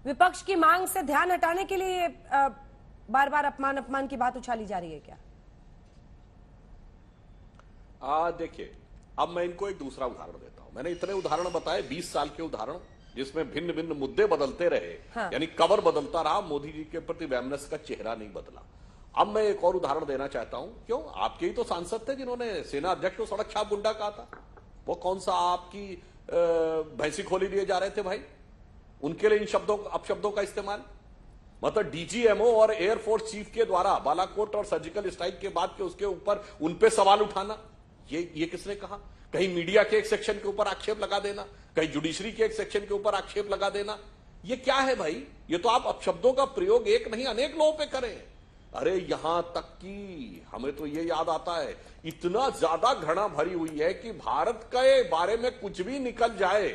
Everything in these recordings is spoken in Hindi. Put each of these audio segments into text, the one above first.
विपक्ष की मांग से ध्यान हटाने के लिए बार बार अपमान की बात उछाली जा रही है क्या? देखिए, अब मैं इनको एक दूसरा उदाहरण देता हूं। मैंने इतने उदाहरण बताए, 20 साल के उदाहरण, जिसमें भिन्न भिन्न मुद्दे बदलते रहे। हाँ। यानी कवर बदलता रहा, मोदी जी के प्रति वैमनस्य का चेहरा नहीं बदला। अब मैं एक और उदाहरण देना चाहता हूं। क्यों? आपके ही तो सांसद थे जिन्होंने सेना अध्यक्ष को सड़क छाप गुंडा कहा था। वो कौन सा आपकी भैंसी खोली लिए जा रहे थे भाई? उनके लिए इन शब्दों, अपशब्दों का इस्तेमाल, मतलब डीजीएमओ और एयरफोर्स चीफ के द्वारा बालाकोट और सर्जिकल स्ट्राइक के बाद के उसके ऊपर उन पे सवाल उठाना, ये किसने कहा? कहीं मीडिया के एक सेक्शन के ऊपर आक्षेप लगा देना, कहीं जुडिशरी के एक सेक्शन के ऊपर आक्षेप लगा देना, ये क्या है भाई? ये तो आप अपशब्दों का प्रयोग एक नहीं अनेक लोगों पे करें। अरे यहां तक कि हमें तो ये याद आता है, इतना ज्यादा घृणा भरी हुई है कि भारत के बारे में कुछ भी निकल जाए।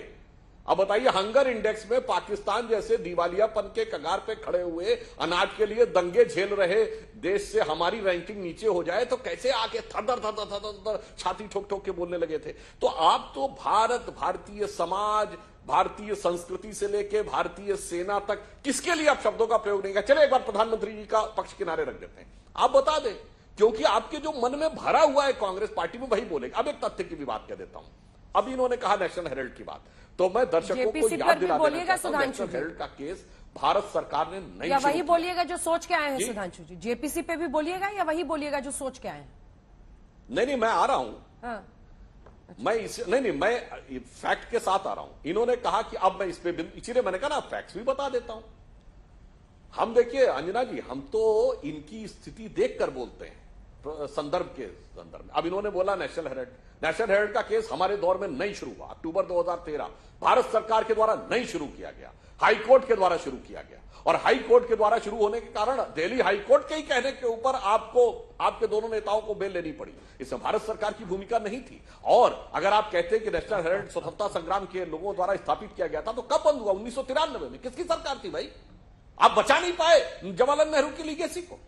अब बताइए, हंगर इंडेक्स में पाकिस्तान जैसे दिवालियापन के कगार पे खड़े हुए, अनाज के लिए दंगे झेल रहे देश से हमारी रैंकिंग नीचे हो जाए तो कैसे आके थर थर छाती ठोक ठोक के बोलने लगे थे। तो आप तो भारत, भारतीय समाज, भारतीय संस्कृति से लेके भारतीय सेना तक किसके लिए आप शब्दों का प्रयोग नहीं किया? चले एक बार प्रधानमंत्री जी का पक्ष किनारे रख देते हैं, आप बता दें, क्योंकि आपके जो मन में भरा हुआ है कांग्रेस पार्टी में, वही बोलेगा। अब एक तथ्य की भी बात कह देता हूं। अभी इन्होंने कहा नेशनल हेराल्ड की बात, तो मैं दर्शकों को याद दिला देना चाहता हूं, नेशनल हेराल्ड का केस भारत सरकार ने नहीं, या वही बोलिएगा जो सोच के आए हैं सुधांशु जी? जेपीसी पे भी बोलिएगा या वही बोलिएगा जो सोच के आए हैं? नहीं, मैं आ रहा हूं। हाँ। मैं मैं फैक्ट के साथ आ रहा हूं। इन्होंने कहा कि अब मैं इस पे, इसीलिए मैंने कहा ना फैक्ट्स भी बता देता हूं। हम देखिए अंजना जी, हम तो इनकी स्थिति देखकर बोलते हैं, संदर्भ के संदर्भ में। अब इन्होंने बोला नेशनल हेराल्ड का केस हमारे दौर में नहीं शुरू हुआ। अक्टूबर 2013 भारत सरकार के द्वारा नहीं शुरू किया गया, हाई कोर्ट के द्वारा शुरू किया गया। और हाई कोर्ट के द्वारा शुरू होने के कारण दिल्ली हाई कोर्ट के ही कहने के ऊपर आपको, आपके दोनों नेताओं को बेल लेनी पड़ी। इसमें भारत सरकार की भूमिका नहीं थी। और अगर आप कहते हैं कि नेशनल हेराल्ड स्वतंत्रता संग्राम के लोगों द्वारा स्थापित किया गया था, तो कब बंद हुआ? 1993 में। किसकी सरकार थी भाई? आप बचा नहीं पाए जवाहरलाल नेहरू की लीगेसी को।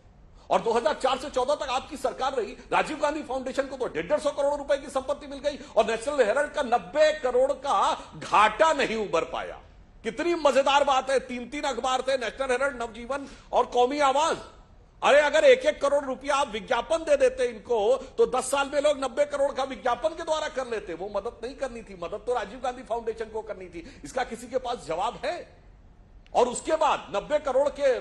और 2004 से 14 तक आपकी सरकार रही। राजीव गांधी फाउंडेशन को तो 150 करोड़ रुपए की संपत्ति मिल गई और नेशनल हेराल्ड का 90 करोड़ का घाटा नहीं उबर पाया। कितनी मजेदार बात है। 3 अखबार थे, नेशनल हेराल्ड, नवजीवन और कौमी आवाज। अरे अगर 1-1 करोड़ रुपया आप विज्ञापन दे देते इनको, तो 10 साल में लोग 90 करोड़ का विज्ञापन के द्वारा कर लेते। वो मदद नहीं करनी थी, मदद तो राजीव गांधी फाउंडेशन को करनी थी। इसका किसी के पास जवाब है? और उसके बाद 90 करोड़ के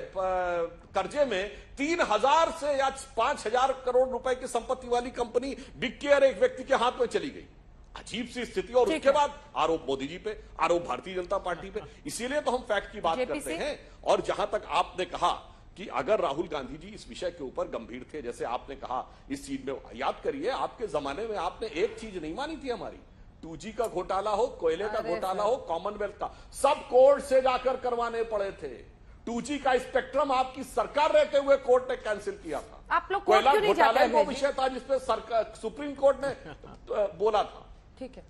कर्जे में 3000 से या 5000 करोड़ रुपए की संपत्ति वाली कंपनी बिग केयर एक व्यक्ति के हाथ में चली गई। अजीब सी स्थिति। और उसके बाद आरोप मोदी जी पे, आरोप भारतीय जनता पार्टी पे। इसीलिए तो हम फैक्ट की बात करते हैं। और जहां तक आपने कहा कि अगर राहुल गांधी जी इस विषय के ऊपर गंभीर थे, जैसे आपने कहा इस चीज में, याद करिए आपके जमाने में आपने एक चीज नहीं मानी थी हमारी, 2G का घोटाला हो, कोयले का घोटाला हो, कॉमनवेल्थ का, सब कोर्ट से जाकर करवाने पड़े थे। 2G का स्पेक्ट्रम आपकी सरकार रहते हुए कोर्ट ने कैंसिल किया था। आप लोग कोर्ट क्यों नहीं जाते हैं? वो विषय था जिसपे सुप्रीम कोर्ट ने बोला था। ठीक है।